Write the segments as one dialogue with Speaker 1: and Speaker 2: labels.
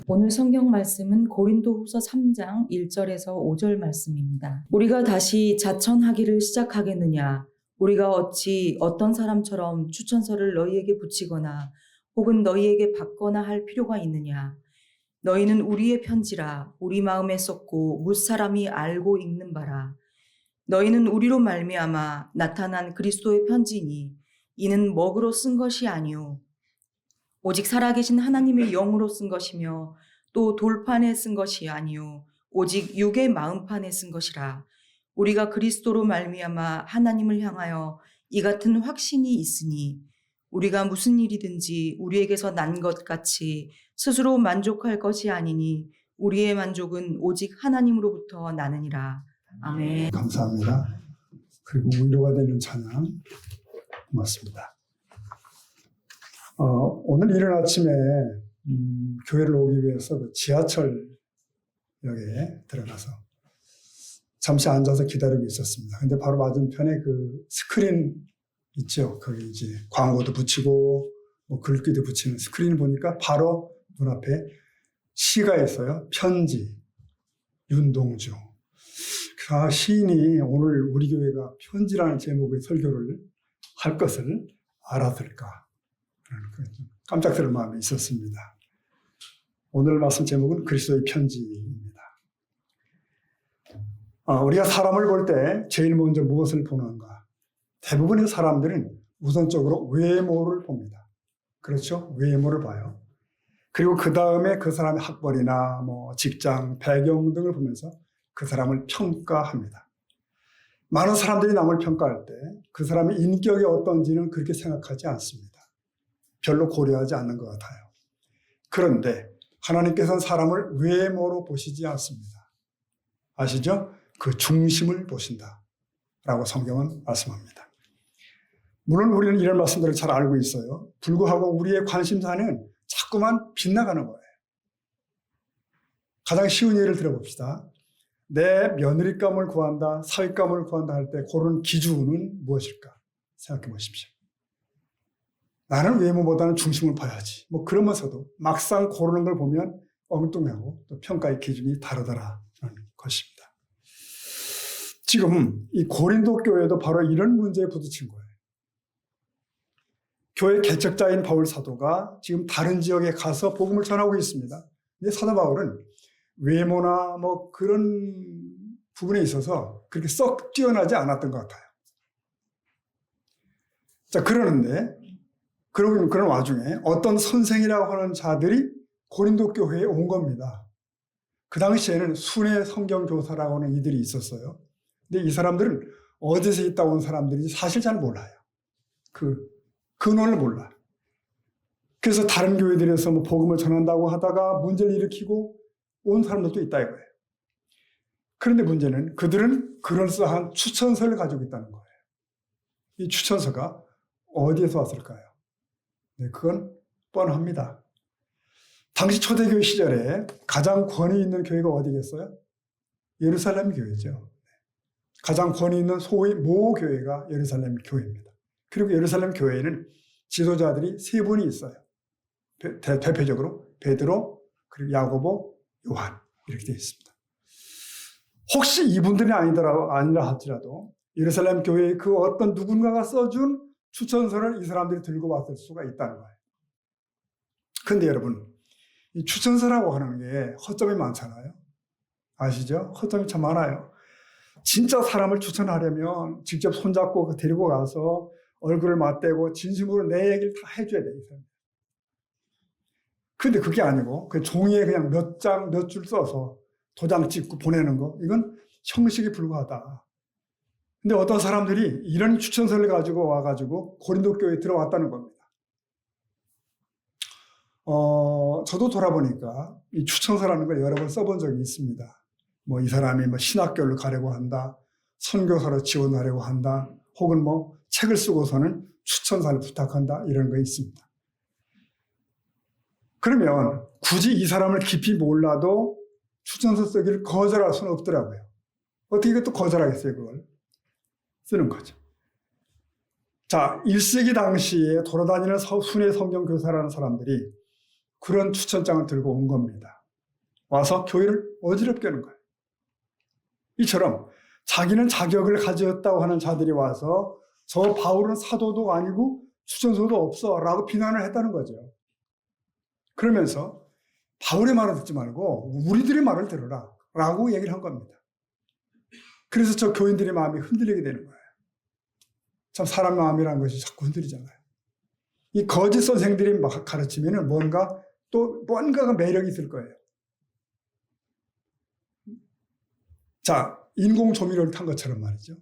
Speaker 1: 오늘 성경 말씀은 고린도후서 3장 1절에서 5절 말씀입니다. 우리가 다시 자천하기를 시작하겠느냐? 우리가 어찌 어떤 사람처럼 추천서를 너희에게 붙이거나 혹은 너희에게 받거나 할 필요가 있느냐? 너희는 우리의 편지라 우리 마음에 썼고 무사람이 알고 읽는 바라. 너희는 우리로 말미암아 나타난 그리스도의 편지니 이는 먹으로 쓴 것이 아니요 오직 살아계신 하나님의 영으로 쓴 것이며 또 돌판에 쓴 것이 아니요 오직 육의 마음판에 쓴 것이라. 우리가 그리스도로 말미암아 하나님을 향하여 이 같은 확신이 있으니 우리가 무슨 일이든지 우리에게서 난 것 같이 스스로 만족할 것이 아니니 우리의 만족은 오직 하나님으로부터 나느니라. 아멘.
Speaker 2: 감사합니다. 그리고 위로가 되는 찬양 고맙습니다. 오늘 이른 아침에 교회를 오기 위해서 그 지하철역에 들어가서 잠시 앉아서 기다리고 있었습니다. 근데 바로 맞은편에 그 스크린 있죠. 거기 이제 광고도 붙이고 뭐 글귀도 붙이는 스크린을 보니까 바로 눈앞에 시가 있어요. 편지, 윤동주. 시인이 오늘 우리 교회가 편지라는 제목의 설교를 할 것을 알았을까? 깜짝 들을 마음이 있었습니다. 오늘 말씀 제목은 그리스도의 편지입니다. 우리가 사람을 볼 때 제일 먼저 무엇을 보는가? 대부분의 사람들은 우선적으로 외모를 봅니다. 그렇죠? 외모를 봐요. 그리고 그 다음에 그 사람의 학벌이나 뭐 직장, 배경 등을 보면서 그 사람을 평가합니다. 많은 사람들이 남을 평가할 때 그 사람의 인격이 어떤지는 그렇게 생각하지 않습니다. 별로 고려하지 않는 것 같아요. 그런데 하나님께서는 사람을 외모로 보시지 않습니다. 아시죠? 그 중심을 보신다 라고 성경은 말씀합니다. 물론 우리는 이런 말씀들을 잘 알고 있어요. 불구하고 우리의 관심사는 자꾸만 빗나가는 거예요. 가장 쉬운 예를 들어봅시다. 내 며느리감을 구한다, 사위감을 구한다 할 때 고른 기준은 무엇일까? 생각해 보십시오. 나는 외모보다는 중심을 봐야지. 뭐 그러면서도 막상 고르는 걸 보면 엉뚱하고 또 평가의 기준이 다르더라는 것입니다. 지금 이 고린도 교회도 바로 이런 문제에 부딪힌 거예요. 교회 개척자인 바울 사도가 지금 다른 지역에 가서 복음을 전하고 있습니다. 근데 사도 바울은 외모나 뭐 그런 부분에 있어서 그렇게 썩 뛰어나지 않았던 것 같아요. 자, 그러는데 그런 와중에 어떤 선생이라고 하는 자들이 고린도 교회에 온 겁니다. 그 당시에는 순회 성경 교사라고 하는 이들이 있었어요. 근데 이 사람들은 어디서 있다 온 사람들인지 사실 잘 몰라요. 그 근원을 몰라. 그래서 다른 교회들에서 뭐 복음을 전한다고 하다가 문제를 일으키고 온 사람들도 있다 이거예요. 그런데 문제는 그들은 그럴싸한 추천서를 가지고 있다는 거예요. 이 추천서가 어디에서 왔을까요? 네, 그건 뻔합니다. 당시 초대교회 시절에 가장 권위 있는 교회가 어디겠어요? 예루살렘 교회죠. 가장 권위 있는 소위 모교회가 예루살렘 교회입니다. 그리고 예루살렘 교회에는 지도자들이 세 분이 있어요. 대표적으로 베드로, 그리고 야고보, 요한 이렇게 되어 있습니다. 혹시 이분들이 아니라 할지라도 예루살렘 교회의 그 어떤 누군가가 써준 추천서를 이 사람들이 들고 왔을 수가 있다는 거예요. 그런데 여러분, 이 추천서라고 하는 게 허점이 많잖아요. 아시죠? 허점이 참 많아요. 진짜 사람을 추천하려면 직접 손잡고 데리고 가서 얼굴을 맞대고 진심으로 내 얘기를 다 해줘야 돼요. 그런데 그게 아니고 그 종이에 그냥 몇 장, 몇 줄 써서 도장 찍고 보내는 거, 이건 형식에 불과하다. 근데 어떤 사람들이 이런 추천서를 가지고 와가지고 고린도 교회에 들어왔다는 겁니다. 저도 돌아보니까 이 추천서라는 걸 여러 번 써본 적이 있습니다. 뭐 이 사람이 뭐 신학교를 가려고 한다, 선교사로 지원하려고 한다, 혹은 뭐 책을 쓰고서는 추천사를 부탁한다, 이런 거 있습니다. 그러면 굳이 이 사람을 깊이 몰라도 추천서 쓰기를 거절할 수는 없더라고요. 어떻게 이것도 거절하겠어요, 그걸? 쓰는 거죠. 자, 1세기 당시에 돌아다니는 순회 성경 교사라는 사람들이 그런 추천장을 들고 온 겁니다. 와서 교회를 어지럽게 하는 거예요. 이처럼 자기는 자격을 가졌다고 하는 자들이 와서 저 바울은 사도도 아니고 추천서도 없어 라고 비난을 했다는 거죠. 그러면서 바울의 말을 듣지 말고 우리들의 말을 들으라 라고 얘기를 한 겁니다. 그래서 저 교인들의 마음이 흔들리게 되는 거예요. 참 사람 마음이라는 것이 자꾸 흔들리잖아요. 이 거짓 선생들이 막 가르치면은 뭔가가 매력이 있을 거예요. 자, 인공 조미료를 탄 것처럼 말이죠.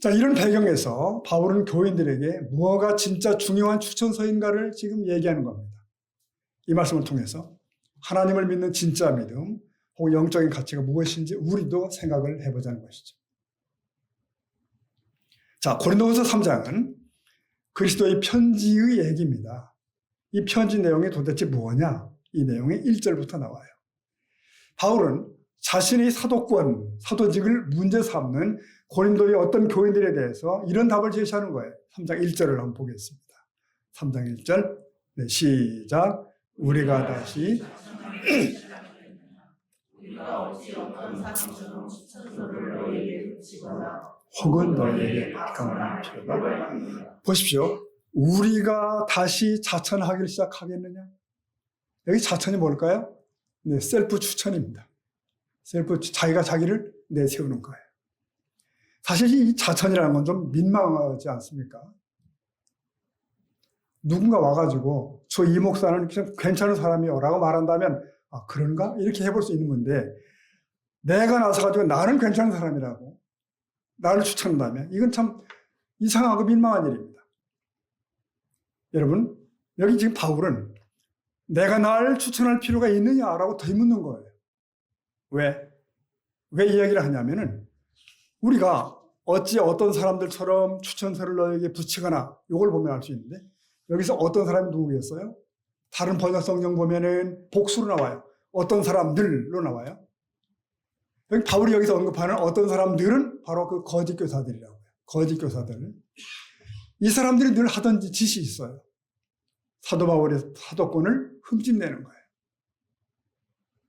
Speaker 2: 자, 이런 배경에서 바울은 교인들에게 뭐가 진짜 중요한 추천서인가를 지금 얘기하는 겁니다. 이 말씀을 통해서 하나님을 믿는 진짜 믿음 혹은 영적인 가치가 무엇인지 우리도 생각을 해보자는 것이죠. 자, 고린도후서 3장은 그리스도의 편지의 얘기입니다. 이 편지 내용이 도대체 뭐냐? 이 내용이 1절부터 나와요. 바울은 자신의 사도직을 문제 삼는 고린도의 어떤 교인들에 대해서 이런 답을 제시하는 거예요. 3장 1절을 한번 보겠습니다. 3장 1절, 네, 시작. 우리가 다시 혹은 너희에게 박감을 필요가 보십시오. 우리가 다시 자천하기를 시작하겠느냐? 여기 자천이 뭘까요? 네, 셀프 추천입니다. 자기가 자기를 내세우는 거예요. 사실 이 자천이라는 건 좀 민망하지 않습니까? 누군가 와가지고 저 이 목사는 괜찮은 사람이요 라고 말한다면 아 그런가? 이렇게 해볼 수 있는 건데 내가 나서가지고 나는 괜찮은 사람이라고 나를 추천한다면 이건 참 이상하고 민망한 일입니다. 여러분 여기 지금 바울은 내가 나를 추천할 필요가 있느냐라고 되묻는 거예요. 왜 이야기를 하냐면은 우리가 어찌 어떤 사람들처럼 추천서를 너에게 붙이거나 이걸 보면 알 수 있는데 여기서 어떤 사람이 누구겠어요? 다른 번역 성경 보면은 복수로 나와요. 어떤 사람들로 나와요. 여기 바울이 여기서 언급하는 어떤 사람들은 바로 그 거짓 교사들이라고 해요. 거짓 교사들. 이 사람들이 늘 하던 짓이 있어요. 사도 바울의 사도권을 흠집내는 거예요.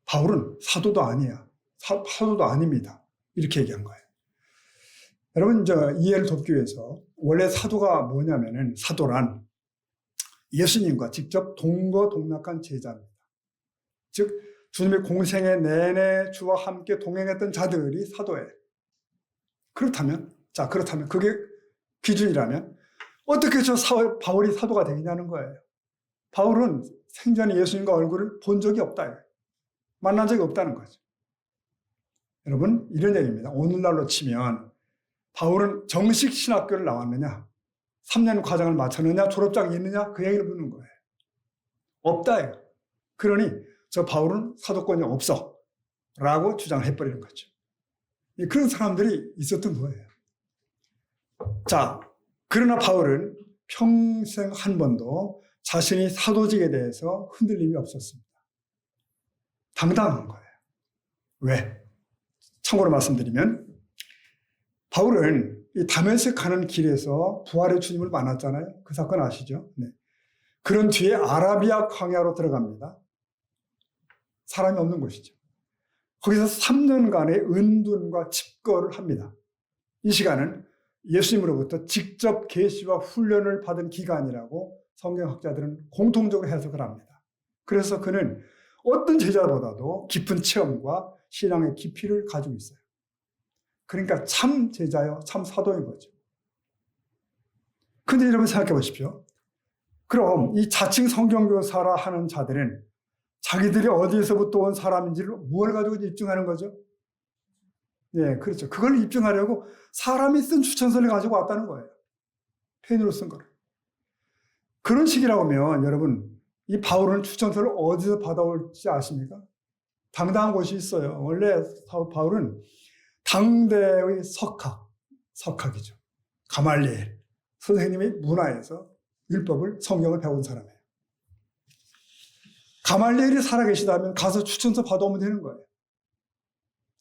Speaker 2: 바울은 사도도 아니야. 사도도 아닙니다. 이렇게 얘기한 거예요. 여러분, 이해를 돕기 위해서 원래 사도가 뭐냐면은 사도란 예수님과 직접 동거동락한 제자입니다. 즉, 주님의 공생애 내내 주와 함께 동행했던 자들이 사도예요. 그렇다면 그게 기준이라면 어떻게 바울이 사도가 되느냐는 거예요. 바울은 생전에 예수님과 얼굴을 본 적이 없다. 만난 적이 없다는 거죠. 여러분, 이런 얘기입니다. 오늘날로 치면 바울은 정식 신학교를 나왔느냐, 3년 과정을 마쳤느냐, 졸업장이 있느냐, 그 얘기를 묻는 거예요. 없다. 그러니 저 바울은 사도권이 없어. 라고 주장을 해버리는 거죠. 그런 사람들이 있었던 거예요. 자, 그러나 바울은 평생 한 번도 자신이 사도직에 대해서 흔들림이 없었습니다. 당당한 거예요. 왜? 참고로 말씀드리면 바울은 이 다메섹 가는 길에서 부활의 주님을 만났잖아요. 그 사건 아시죠? 네. 그런 뒤에 아라비아 광야로 들어갑니다. 사람이 없는 곳이죠. 거기서 3년간의 은둔과 집거를 합니다. 이 시간은 예수님으로부터 직접 계시와 훈련을 받은 기간이라고 성경학자들은 공통적으로 해석을 합니다. 그래서 그는 어떤 제자보다도 깊은 체험과 신앙의 깊이를 가지고 있어요. 그러니까 참 제자요, 참 사도인 거죠. 근데 여러분 생각해 보십시오. 그럼 이 자칭 성경교사라 하는 자들은 자기들이 어디에서부터 온 사람인지를 뭘 가지고 입증하는 거죠? 네, 그렇죠. 그걸 입증하려고 사람이 쓴 추천서를 가지고 왔다는 거예요. 펜으로 쓴 거를. 그런 식이라고 하면 여러분, 이 바울은 추천서를 어디서 받아올지 아십니까? 당당한 곳이 있어요. 원래 바울은 당대의 석학이죠. 가말리엘 선생님의 문화에서 율법을, 성경을 배운 사람이에요. 가말리엘이 살아계시다면 가서 추천서 받아오면 되는 거예요.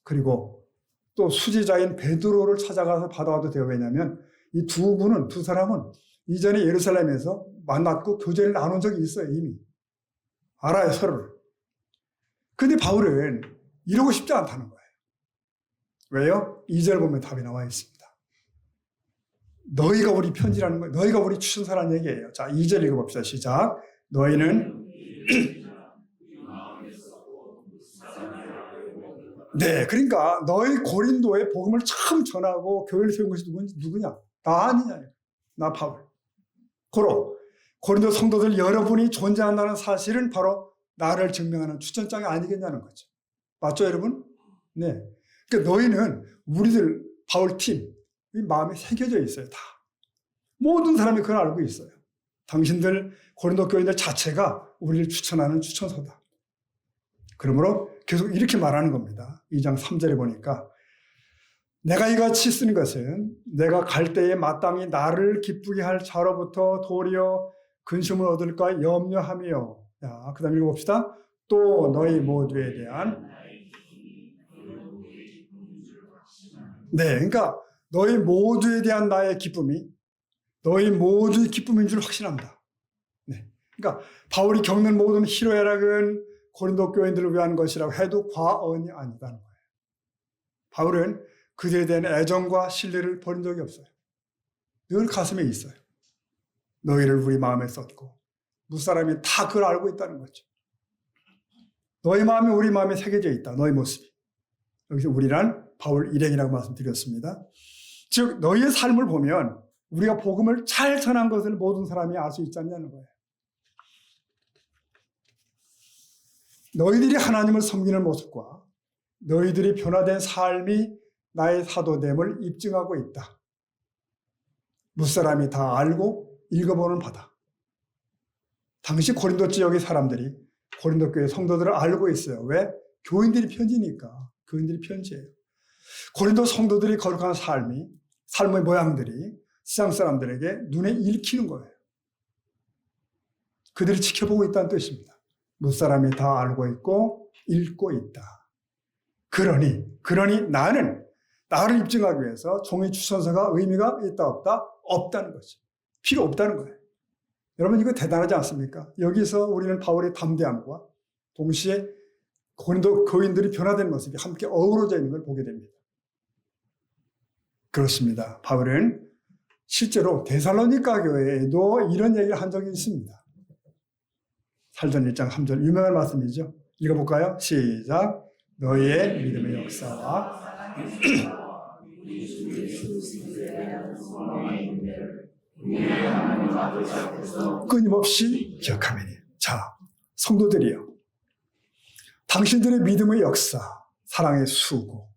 Speaker 2: 그리고 또 수지자인 베드로를 찾아가서 받아와도 돼요. 왜냐하면 이 두 사람은 이전에 예루살렘에서 만났고 교제를 나눈 적이 있어요. 이미. 알아요, 서로를. 근데 바울은 이러고 싶지 않다는 거예요. 왜요? 2절 보면 답이 나와 있습니다. 너희가 우리 편지라는 거예요. 너희가 우리 추천사라는 얘기예요. 자, 2절 읽어봅시다. 시작. 너희는 네, 그러니까 너희 고린도에 복음을 처음 전하고 교회를 세운 것이 누구냐? 나 아니냐? 나 바울. 고린도 성도들 여러분이 존재한다는 사실은 바로 나를 증명하는 추천장이 아니겠냐는 거죠. 맞죠, 여러분? 네. 그러니까 너희는 우리들 바울 팀 마음에 새겨져 있어요. 다. 모든 사람이 그걸 알고 있어요. 당신들 고린도 교인들 자체가 우리를 추천하는 추천서다. 그러므로 계속 이렇게 말하는 겁니다. 2장 3절에 보니까 내가 이같이 쓰는 것은 내가 갈 때에 마땅히 나를 기쁘게 할 자로부터 도리어 근심을 얻을까 염려하며. 자, 그 다음 읽어봅시다. 또 너희 모두에 대한 네, 그러니까 너희 모두에 대한 나의 기쁨이 너희 모두의 기쁨인 줄 확신한다. 네, 그러니까 바울이 겪는 모든 희로애락은 고린도 교인들을 위한 것이라고 해도 과언이 아니다는 거예요. 바울은 그들에 대한 애정과 신뢰를 버린 적이 없어요. 늘 가슴에 있어요. 너희를 우리 마음에 썼고 무사람이 다 그걸 알고 있다는 거죠. 너희 마음이 우리 마음에 새겨져 있다. 너희 모습이. 여기서 우리란 바울 일행이라고 말씀드렸습니다. 즉 너희의 삶을 보면 우리가 복음을 잘 전한 것을 모든 사람이 알 수 있지 않냐는 거예요. 너희들이 하나님을 섬기는 모습과 너희들이 변화된 삶이 나의 사도됨을 입증하고 있다. 무사람이 다 알고 읽어보는 바다. 당시 고린도 지역의 사람들이 고린도 교회 성도들을 알고 있어요. 왜? 교인들이 편지니까. 교인들이 편지예요. 고린도 성도들이 거룩한 삶의 모양들이 세상 사람들에게 눈에 읽히는 거예요. 그들이 지켜보고 있다는 뜻입니다. 무사람이 다 알고 있고 읽고 있다. 그러니 나는 나를 입증하기 위해서 종의 추천서가 의미가 있다 없다? 없다는 거죠. 필요 없다는 거예요. 여러분 이거 대단하지 않습니까? 여기서 우리는 바울의 담대함과 동시에 고린도 교인들이 변화된 모습이 함께 어우러져 있는 걸 보게 됩니다. 그렇습니다. 바울은 실제로 데살로니가 교회에도 이런 얘기를 한 적이 있습니다. 살전 1장 3절 유명한 말씀이죠. 읽어볼까요? 시작. 너희의 믿음의 역사와 끊임없이 기억하매니. 자, 성도들이요. 당신들의 믿음의 역사, 사랑의 수고,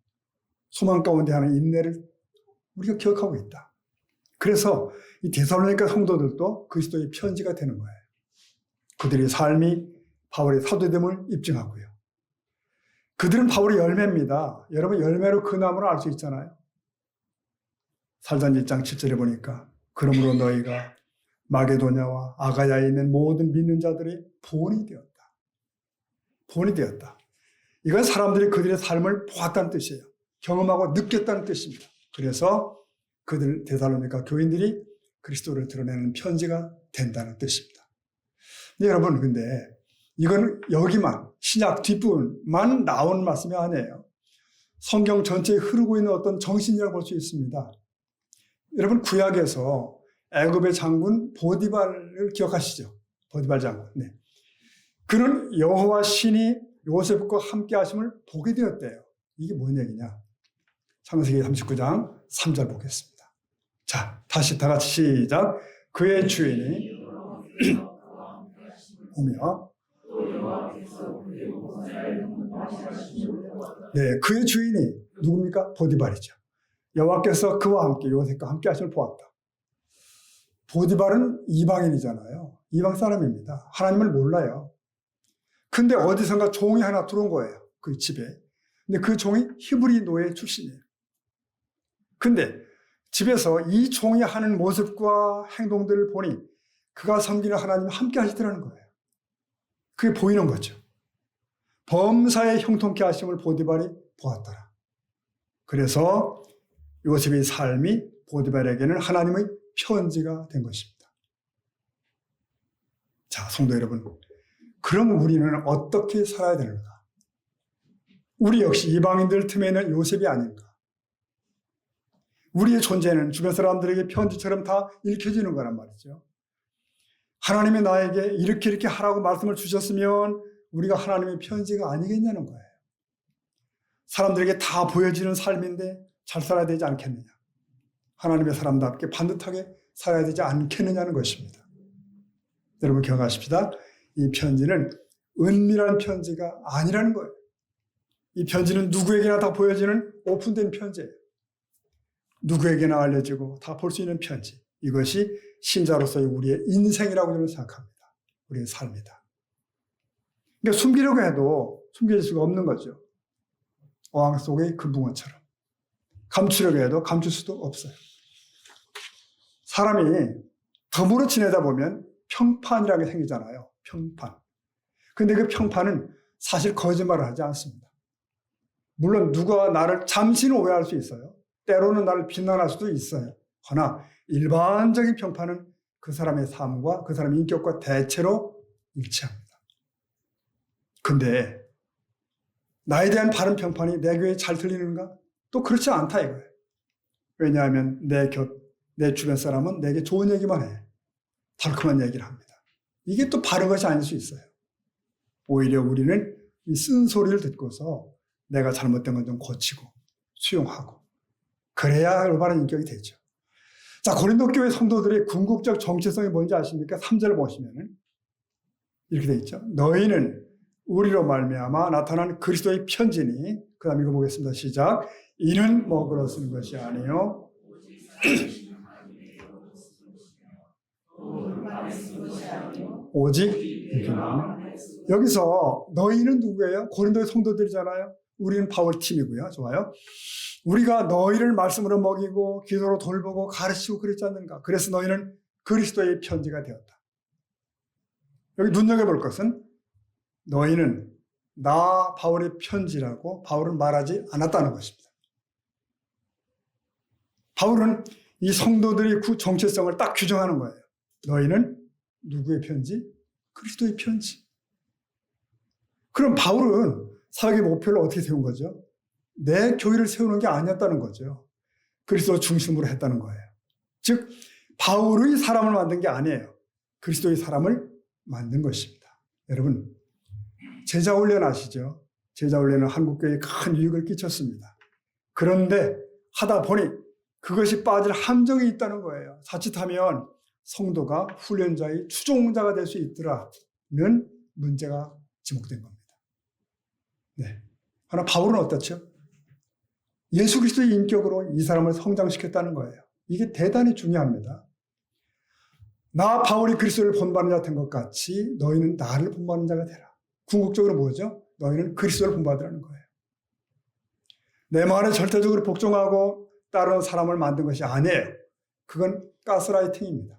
Speaker 2: 소망 가운데 하는 인내를 우리가 기억하고 있다. 그래서 이 데살로니가 성도들도 그리스도의 편지가 되는 거예요. 그들의 삶이 바울의 사도됨을 입증하고요. 그들은 바울의 열매입니다. 여러분 열매로 그 나무를 알 수 있잖아요. 살전 1장 7절에 보니까 그러므로 너희가 마게도냐와 아가야에 있는 모든 믿는 자들의 본이 되었다. 본이 되었다. 이건 사람들이 그들의 삶을 보았다는 뜻이에요. 경험하고 느꼈다는 뜻입니다. 그래서 그들 데살로니가 교인들이 그리스도를 드러내는 편지가 된다는 뜻입니다. 네, 여러분 근데 이건 여기만 신약 뒷부분만 나온 말씀이 아니에요. 성경 전체에 흐르고 있는 어떤 정신이라고 볼 수 있습니다. 여러분 구약에서 애굽의 장군 보디발을 기억하시죠? 보디발 장군. 네. 그는 여호와 신이 요셉과 함께 하심을 보게 되었대요. 이게 뭔 얘기냐? 창세기 39장 3절 보겠습니다. 자, 다시 다 같이 시작. 그의 주인이 오며 네, 그의 주인이 누굽니까? 보디발이죠. 여호와께서 그와 함께 요셉과 함께 하심을 보았다. 보디발은 이방인이잖아요. 이방 사람입니다. 하나님을 몰라요. 근데 어디선가 종이 하나 들어온 거예요. 그 집에. 근데 그 종이 히브리 노예 출신이에요. 근데 집에서 이 종이 하는 모습과 행동들을 보니 그가 섬기는 하나님이 함께 하시더라는 거예요. 그게 보이는 거죠. 범사에 형통케 하심을 보디발이 보았더라. 그래서 요셉의 삶이 보디발에게는 하나님의 편지가 된 것입니다. 자, 성도 여러분. 그럼 우리는 어떻게 살아야 되는가? 우리 역시 이방인들 틈에는 요셉이 아닌가. 우리의 존재는 주변 사람들에게 편지처럼 다 읽혀지는 거란 말이죠. 하나님이 나에게 이렇게 하라고 말씀을 주셨으면 우리가 하나님의 편지가 아니겠냐는 거예요. 사람들에게 다 보여지는 삶인데 잘 살아야 되지 않겠느냐. 하나님의 사람답게 반듯하게 살아야 되지 않겠느냐는 것입니다. 여러분 기억하십시다. 이 편지는 은밀한 편지가 아니라는 거예요. 이 편지는 누구에게나 다 보여지는 오픈된 편지예요. 누구에게나 알려지고 다 볼 수 있는 편지. 이것이 신자로서의 우리의 인생이라고 저는 생각합니다. 우리의 삶이다. 그러니까 숨기려고 해도 숨겨질 수가 없는 거죠. 어항 속의 금붕어처럼. 감추려고 해도 감출 수도 없어요. 사람이 덤으로 지내다 보면 평판이라는 게 생기잖아요. 평판. 근데 그 평판은 사실 거짓말을 하지 않습니다. 물론 누가 나를 잠시는 오해할 수 있어요. 때로는 나를 비난할 수도 있어요. 그러나 일반적인 평판은 그 사람의 삶과 그 사람의 인격과 대체로 일치합니다. 근데 나에 대한 바른 평판이 내 귀에 잘 들리는가? 또 그렇지 않다 이거예요. 왜냐하면 내 주변 사람은 내게 좋은 얘기만 해. 달콤한 얘기를 합니다. 이게 또 바른 것이 아닐 수 있어요. 오히려 우리는 이 쓴소리를 듣고서 내가 잘못된 건 좀 고치고 수용하고 그래야 올바른 인격이 되죠. 자, 고린도 교회 성도들의 궁극적 정체성이 뭔지 아십니까? 3절 보시면은 이렇게 돼 있죠. 너희는 우리로 말미암아 나타난 그리스도의 편지니. 그 다음 읽어보겠습니다. 시작. 이는 먹으러 쓰는 것이 아니요 오직 여기서 너희는 누구예요? 고린도의 성도들이잖아요. 우리는 바울 팀이고요. 좋아요. 우리가 너희를 말씀으로 먹이고 기도로 돌보고 가르치고 그랬지 않는가. 그래서 너희는 그리스도의 편지가 되었다. 여기 눈여겨볼 것은 너희는 나 바울의 편지라고 바울은 말하지 않았다는 것입니다. 바울은 이 성도들의 정체성을 딱 규정하는 거예요. 너희는 누구의 편지? 그리스도의 편지. 그럼 바울은 사역의 목표를 어떻게 세운 거죠? 내 교회를 세우는 게 아니었다는 거죠. 그리스도 중심으로 했다는 거예요. 즉 바울의 사람을 만든 게 아니에요. 그리스도의 사람을 만든 것입니다. 여러분 제자 훈련 아시죠? 제자 훈련은 한국교회에 큰 유익을 끼쳤습니다. 그런데 하다 보니 그것이 빠질 함정이 있다는 거예요. 자칫하면 성도가 훈련자의 추종자가 될 수 있더라는 문제가 지목된 겁니다. 네. 그러나 바울은 어떻죠? 예수 그리스도의 인격으로 이 사람을 성장시켰다는 거예요. 이게 대단히 중요합니다. 나 바울이 그리스도를 본받는 자 된 것 같이 너희는 나를 본받는 자가 되라. 궁극적으로 뭐죠? 너희는 그리스도를 본받으라는 거예요. 내 말에 절대적으로 복종하고 따르는 사람을 만든 것이 아니에요. 그건 가스라이팅입니다.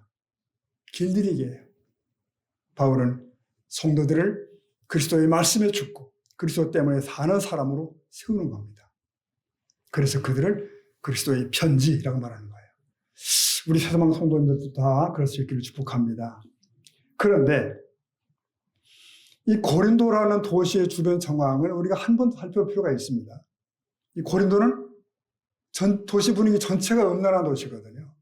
Speaker 2: 길들이기예요. 바울은 성도들을 그리스도의 말씀에 죽고 그리스도 때문에 사는 사람으로 세우는 겁니다. 그래서 그들을 그리스도의 편지라고 말하는 거예요. 우리 세상방 성도님들도 다 그럴 수 있기를 축복합니다. 그런데 이 고린도라는 도시의 주변 정황을 우리가 한 번 더 살펴볼 필요가 있습니다. 이 고린도는 도시 분위기 전체가 음란한 도시거든요.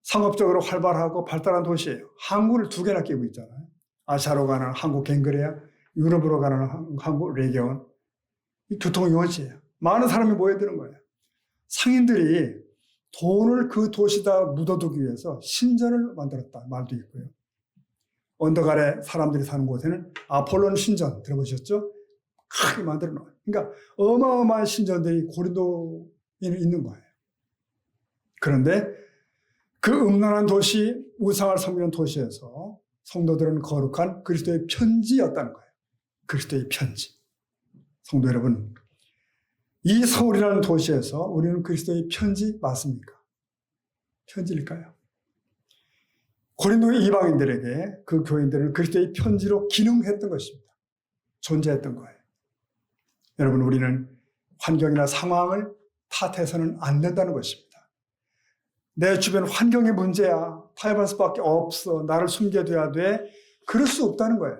Speaker 2: 상업적으로 활발하고 발달한 도시예요. 항구를 2개나 끼고 있잖아요. 아시아로 가는 항구 갱그레아, 유럽으로 가는 항구 레기온. 이 교통이 요지예요. 많은 사람이 모여드는 거예요. 상인들이 돈을 그 도시다 묻어두기 위해서 신전을 만들었다 말도 있고요. 언덕 아래 사람들이 사는 곳에는 아폴론 신전 들어보셨죠? 크게 만들어 놓아요. 그러니까 어마어마한 신전들이 고린도에 있는 거예요. 그런데 그 음란한 도시, 우상을 섬기는 도시에서 성도들은 거룩한 그리스도의 편지였다는 거예요. 그리스도의 편지. 성도 여러분, 이 서울이라는 도시에서 우리는 그리스도의 편지 맞습니까? 편지일까요? 고린도의 이방인들에게 그 교인들은 그리스도의 편지로 기능했던 것입니다. 존재했던 거예요. 여러분, 우리는 환경이나 상황을 탓해서는 안 된다는 것입니다. 내 주변 환경이 문제야. 타협할 수밖에 없어. 나를 숨겨둬야 돼. 그럴 수 없다는 거예요.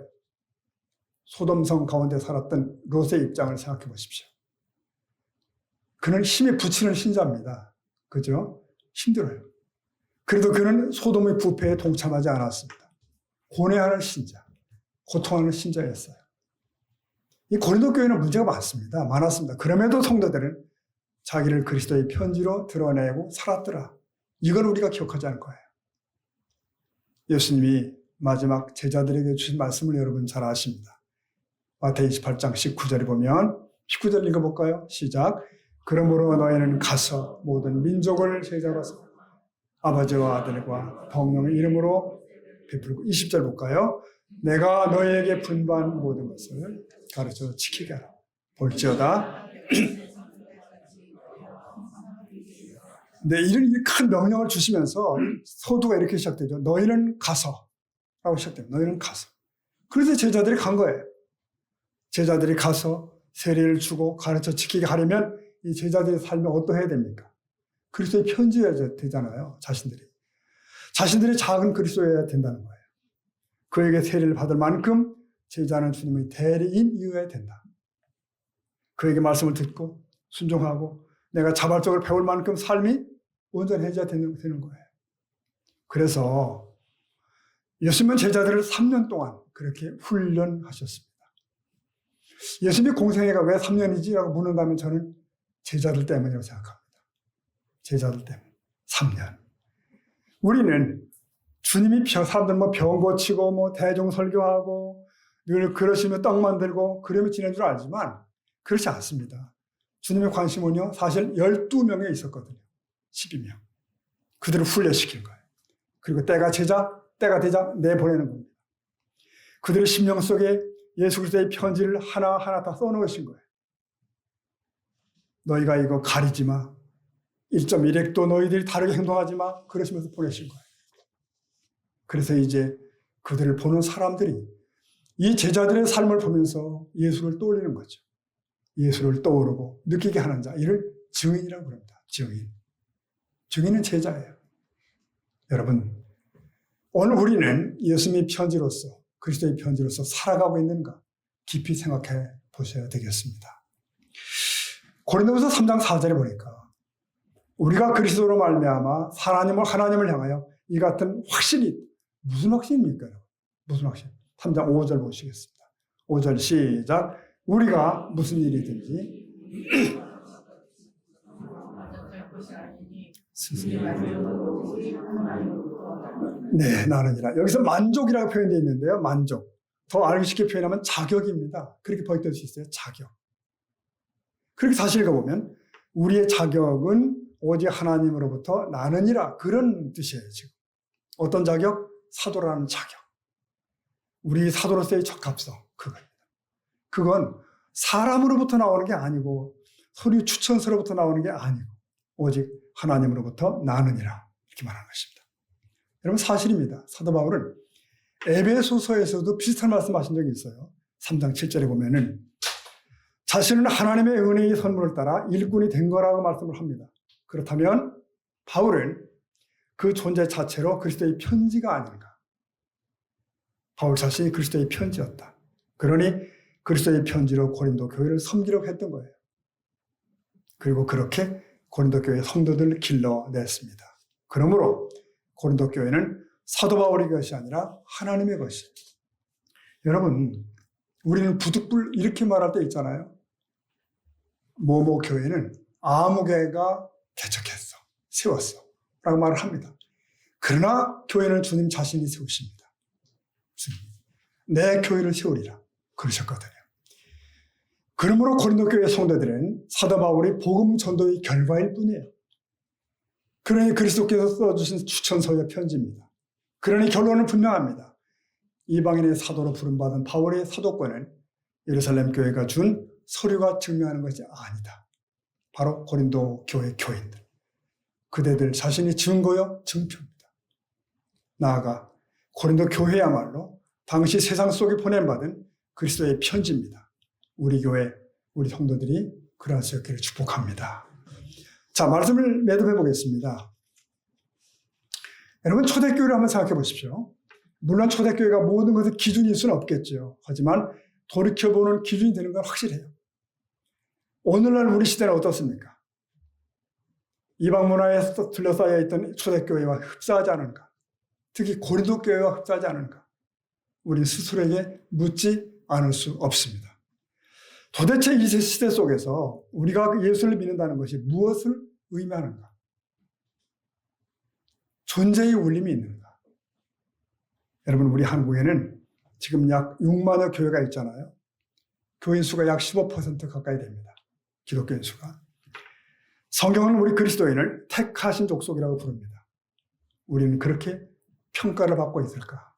Speaker 2: 소돔성 가운데 살았던 롯의 입장을 생각해 보십시오. 그는 힘에 부치는 신자입니다. 그죠? 힘들어요. 그래도 그는 소돔의 부패에 동참하지 않았습니다. 고뇌하는 신자, 고통하는 신자였어요. 이 고린도 교회는 문제가 많았습니다. 그럼에도 성도들은 자기를 그리스도의 편지로 드러내고 살았더라. 이걸 우리가 기억하지 않을 거예요. 예수님이 마지막 제자들에게 주신 말씀을 여러분 잘 아십니다. 마태복음 28장 19절에 보면 19절 읽어볼까요? 시작. 그러므로 너희는 가서 모든 민족을 제자로 삼아 아버지와 아들과 성령의 이름으로 베풀고 20절 볼까요? 내가 너희에게 분부한 모든 것을 가르쳐 지키게 하라. 볼지어다. 네, 이런 큰 명령을 주시면서 서두가 이렇게 시작되죠. 너희는 가서 라고 시작됩니다. 너희는 가서. 그래서 제자들이 간 거예요. 제자들이 가서 세례를 주고 가르쳐 지키게 하려면 이 제자들의 삶이 어떠해야 됩니까? 그리스도의 편지여야 되잖아요. 자신들이 작은 그리스도여야 된다는 거예요. 그에게 세례를 받을 만큼 제자는 주님의 대리인이어야 된다. 그에게 말씀을 듣고 순종하고 내가 자발적으로 배울 만큼 삶이 온전해져야 되는 거예요. 그래서 예수님은 제자들을 3년 동안 그렇게 훈련하셨습니다. 예수님의 공생애가 왜 3년이지라고 묻는다면 저는 제자들 때문이라고 생각합니다. 제자들 때문에 3년. 우리는 주님이 사람들 병 고치고 대중 설교하고 늘 그러시며 떡 만들고 그러며 지낸 줄 알지만 그렇지 않습니다. 주님의 관심은요, 사실 12명에 있었거든요. 12명. 그들을 훈련시킨 거예요. 그리고 때가 되자 내보내는 겁니다. 그들의 심령 속에 예수 그리스도의 편지를 하나하나 다 써놓으신 거예요. 너희가 이거 가리지 마. 1.1핵도 너희들이 다르게 행동하지 마. 그러시면서 보내신 거예요. 그래서 이제 그들을 보는 사람들이 이 제자들의 삶을 보면서 예수를 떠올리는 거죠. 예수를 떠오르고 느끼게 하는 자, 이를 증인이라고 부릅니다. 증인. 증인은 제자예요. 여러분, 오늘 우리는 예수님의 편지로서, 그리스도의 편지로서 살아가고 있는가 깊이 생각해 보셔야 되겠습니다. 고린도후서 3장 4절에 보니까 우리가 그리스도로 말미암아 하나님을 향하여 이 같은 확신이, 무슨 확신입니까? 무슨 확신? 3장 5절 보시겠습니다. 5절 시작. 우리가 무슨 일이든지 네, 나는이라. 여기서 만족이라고 표현되어 있는데요. 만족. 더 알기 쉽게 표현하면 자격입니다. 그렇게 번역될 수 있어요. 자격. 그렇게 다시 읽어보면 우리의 자격은 오직 하나님으로부터 나느니라. 그런 뜻이에요. 지금. 어떤 자격? 사도라는 자격. 우리 사도로서의 적합성. 그겁니다. 그건 사람으로부터 나오는 게 아니고 서류 추천서로부터 나오는 게 아니고 오직 하나님으로부터 나느니라. 이렇게 말하는 것입니다. 여러분 사실입니다. 사도 바울은 에베소서에서도 비슷한 말씀하신 적이 있어요. 3장 7절에 보면은 자신은 하나님의 은혜의 선물을 따라 일꾼이 된 거라고 말씀을 합니다. 그렇다면 바울은 그 존재 자체로 그리스도의 편지가 아닌가. 바울 자신이 그리스도의 편지였다. 그러니 그리스도의 편지로 고린도 교회를 섬기려고 했던 거예요. 그리고 그렇게 고린도 교회 성도들을 길러냈습니다. 그러므로 고린도 교회는 사도 바울의 것이 아니라 하나님의 것이. 여러분, 우리는 부득불 이렇게 말할 때 있잖아요. 뭐뭐 교회는 아무개가 개척했어, 세웠어 라고 말을 합니다. 그러나 교회는 주님 자신이 세우십니다. 내 교회를 세우리라 그러셨거든요. 그러므로 고린도 교회 성도들은 사도 바울의 복음 전도의 결과일 뿐이에요. 그러니 그리스도께서 써주신 추천서의 편지입니다. 그러니 결론은 분명합니다. 이방인의 사도로 부름받은 바울의 사도권은 예루살렘 교회가 준 서류가 증명하는 것이 아니다. 바로 고린도 교회 교인들. 그대들 자신이 증거요 증표입니다. 나아가 고린도 교회야말로 당시 세상 속에 보냄받은 그리스도의 편지입니다. 우리 교회, 우리 성도들이 그러할 수 있기를 축복합니다. 자, 말씀을 매듭해 보겠습니다. 여러분, 초대교회를 한번 생각해 보십시오. 물론 초대교회가 모든 것의 기준일 수는 없겠죠. 하지만 돌이켜보는 기준이 되는 건 확실해요. 오늘날 우리 시대는 어떻습니까? 이방 문화에 둘러싸여 있던 초대교회와 흡사하지 않은가? 특히 고린도 교회와 흡사하지 않은가? 우리 스스로에게 묻지 않을 수 없습니다. 도대체 이 시대 속에서 우리가 예수를 믿는다는 것이 무엇을 의미하는가? 존재의 울림이 있는가? 여러분, 우리 한국에는 지금 약 6만여 교회가 있잖아요. 교인 수가 약 15% 가까이 됩니다. 기독교인 수가. 성경은 우리 그리스도인을 택하신 족속이라고 부릅니다. 우리는 그렇게 평가를 받고 있을까?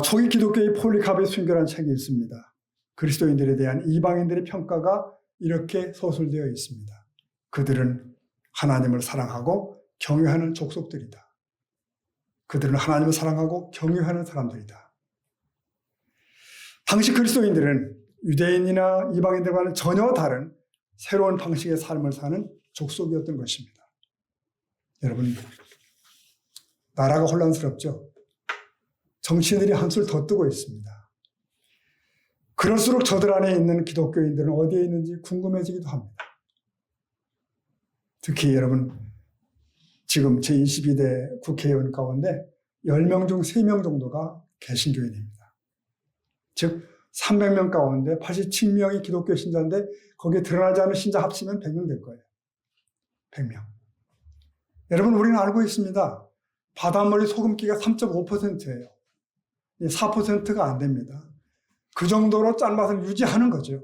Speaker 2: 초기 기독교의 폴리카베의 순결한 책이 있습니다. 그리스도인들에 대한 이방인들의 평가가 이렇게 서술되어 있습니다. 그들은 하나님을 사랑하고 경외하는 족속들이다. 그들은 하나님을 사랑하고 경외하는 사람들이다. 당시 그리스도인들은 유대인이나 이방인들과는 전혀 다른 새로운 방식의 삶을 사는 족속이었던 것입니다. 여러분, 나라가 혼란스럽죠? 정치인들이 한술 더 뜨고 있습니다. 그럴수록 저들 안에 있는 기독교인들은 어디에 있는지 궁금해지기도 합니다. 특히 여러분, 지금 제22대 국회의원 가운데 10명 중 3명 정도가 개신교인입니다. 즉 300명 가운데 87명이 기독교 신자인데 거기에 드러나지 않은 신자 합치면 100명 될 거예요. 100명. 여러분, 우리는 알고 있습니다. 바닷물이 소금기가 3.5%예요. 4%가 안 됩니다. 그 정도로 짠맛을 유지하는 거죠.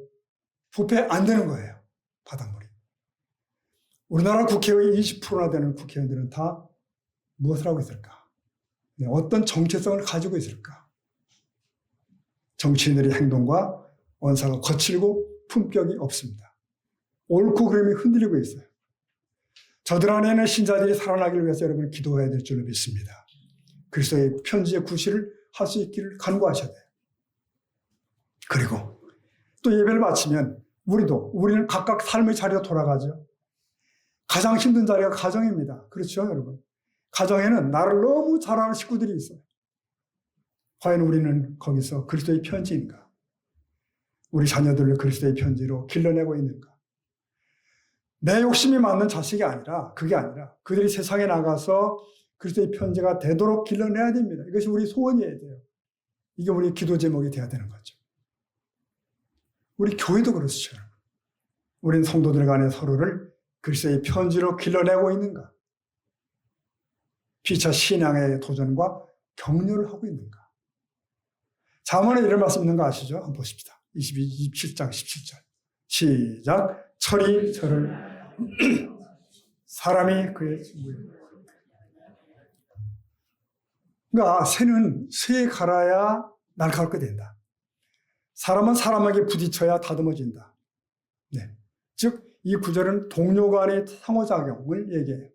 Speaker 2: 부패 안 되는 거예요. 바닷물이. 우리나라 국회의 20%나 되는 국회의원들은 다 무엇을 하고 있을까? 어떤 정체성을 가지고 있을까? 정치인들의 행동과 언사가 거칠고 품격이 없습니다. 옳고 그름이 흔들리고 있어요. 저들 안에는 신자들이 살아나기를 위해서 여러분 기도해야 될 줄로 믿습니다. 그리스도의 편지의 구실을 할 수 있기를 간구하셔야 돼요. 그리고 또 예배를 마치면 우리는 각각 삶의 자리로 돌아가죠. 가장 힘든 자리가 가정입니다. 그렇죠, 여러분? 가정에는 나를 너무 잘하는 식구들이 있어요. 과연 우리는 거기서 그리스도의 편지인가? 우리 자녀들을 그리스도의 편지로 길러내고 있는가? 내 욕심이 맞는 자식이 아니라, 그게 아니라 그들이 세상에 나가서 그리스도의 편지가 되도록 길러내야 됩니다. 이것이 우리 소원이어야 돼요. 이게 우리 기도 제목이 돼야 되는 거죠. 우리 교회도 그렇죠. 우리는 성도들 간에 서로를 그리스도의 편지로 길러내고 있는가? 피차 신앙의 도전과 격려를 하고 있는가? 잠언에 이런 말씀 있는 거 아시죠? 한번 보십시다. 27장 17절. 시작. 철이 철을 사람이 그의 친구예요. 그러니까 새는 새에 갈아야 날카롭게 된다. 사람은 사람에게 부딪혀야 다듬어진다. 네. 즉, 이 구절은 동료 간의 상호작용을 얘기해요.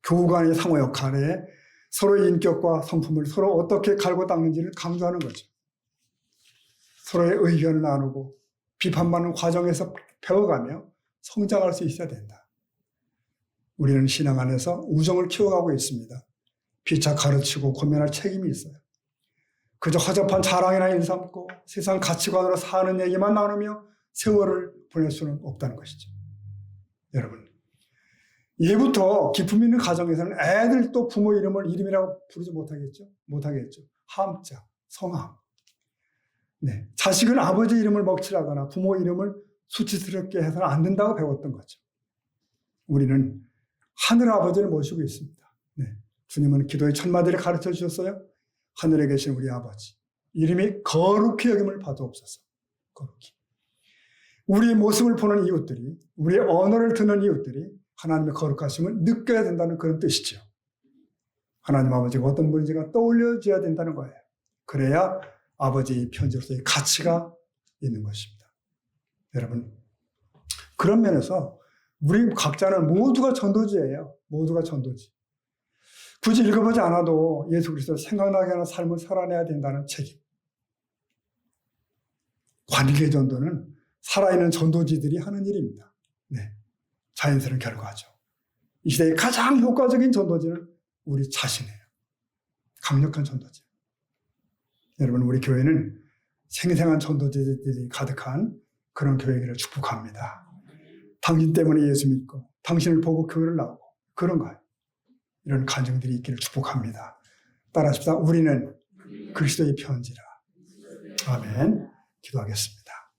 Speaker 2: 교우 간의 상호 역할에 서로의 인격과 성품을 서로 어떻게 갈고 닦는지를 강조하는 거죠. 서로의 의견을 나누고 비판받는 과정에서 배워가며 성장할 수 있어야 된다. 우리는 신앙 안에서 우정을 키워가고 있습니다. 피차 가르치고 고면할 책임이 있어요. 그저 허접한 자랑이나 일삼고 세상 가치관으로 사는 얘기만 나누며 세월을 보낼 수는 없다는 것이죠. 여러분, 예부터 기품 있는 가정에서는 애들도 부모 이름이라고 부르지 못하겠죠? 못하겠죠. 함자, 성함. 네. 자식은 아버지 이름을 먹칠하거나 부모 이름을 수치스럽게 해서는 안 된다고 배웠던 거죠. 우리는 하늘 아버지를 모시고 있습니다. 네. 주님은 기도의 첫마디를 가르쳐 주셨어요. 하늘에 계신 우리 아버지. 이름이 거룩히 여김을 받아옵소서. 거룩히. 우리의 모습을 보는 이웃들이, 우리의 언어를 듣는 이웃들이 하나님의 거룩하심을 느껴야 된다는 그런 뜻이죠. 하나님 아버지가 어떤 분인지가 떠올려져야 된다는 거예요. 그래야 아버지의 편지로서의 가치가 있는 것입니다. 여러분, 그런 면에서 우리 각자는 모두가 전도지예요. 모두가 전도지. 굳이 읽어보지 않아도 예수 그리스도를 생각나게 하는 삶을 살아내야 된다는 책임. 관계 전도는 살아있는 전도지들이 하는 일입니다. 네, 자연스러운 결과죠. 이 시대의 가장 효과적인 전도지는 우리 자신이에요. 강력한 전도지. 여러분, 우리 교회는 생생한 전도자들이 가득한 그런 교회를 축복합니다. 당신 때문에 예수 믿고 당신을 보고 교회를 나오고 그런 거예요. 이런 간증들이 있기를 축복합니다. 따라하십시다. 우리는 그리스도의 편지라. 아멘. 기도하겠습니다.